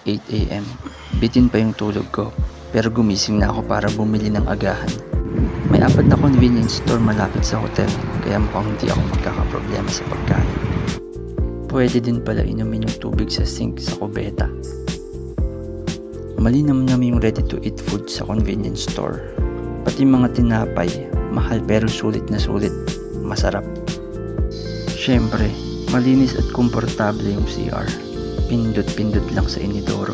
8 AM. Bitin pa yung tulog ko, pero gumising na ako para bumili ng agahan. May 4 na convenience store malapit sa hotel, kaya mukhang hindi ako magkakaproblema sa pagkain. Pwede din pala inumin yung tubig sa sink sa kubeta. Malinamnam yung ready-to-eat food sa convenience store. Pati mga tinapay, mahal pero sulit na sulit, masarap. Siyempre, malinis at komportable yung CR. Pindot-pindot lang sa inidoro.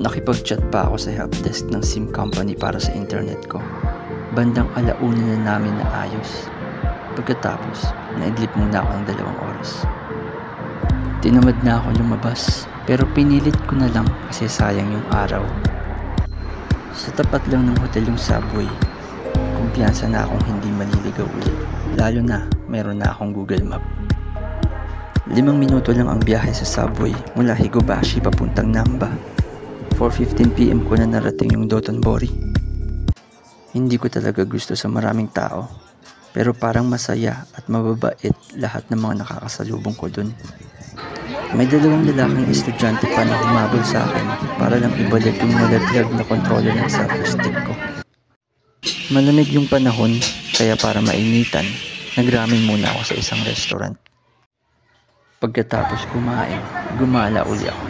Nakipag-chat pa ako sa helpdesk ng SIM company para sa internet ko. Bandang 1:00 na namin naayos. Pagkatapos, naidlip muna ako ng 2 oras. Tinamad na ako lumabas, pero pinilit ko na lang kasi sayang yung araw. Sa tapat lang ng hotel yung subway. Kumpiyansa na akong hindi maliligaw ulit, lalo na meron na akong Google Map. 5 minuto lang ang biyahe sa subway mula Higobashi papuntang Namba. 4:15 PM ko na narating yung Dotonbori. Hindi ko talaga gusto sa maraming tao, pero parang masaya at mababait lahat ng mga nakakasalubong ko dun. May 2 lalaking estudyante pa na humabol sa akin para lang ibalik yung nalaglag na controller ng selfie stick ko. Malamig yung panahon, kaya para mainitan, nagramen muna ako sa isang restaurant. Pagkatapos kumain, gumala uli ako.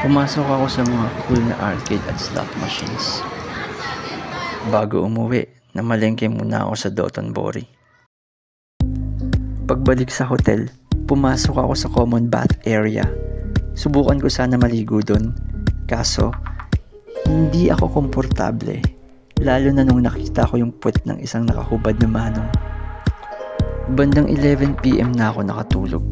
Pumasok ako sa mga cool na arcade at slot machines. Bago umuwi, namalengke muna ako sa Dotonbori. Pagbalik sa hotel, pumasok ako sa common bath area. Subukan ko sana maligo doon, kaso hindi ako komportable, lalo na nung nakita ko yung puwet ng isang nakahubad na manong. Bandang 11 PM na ako nakatulog.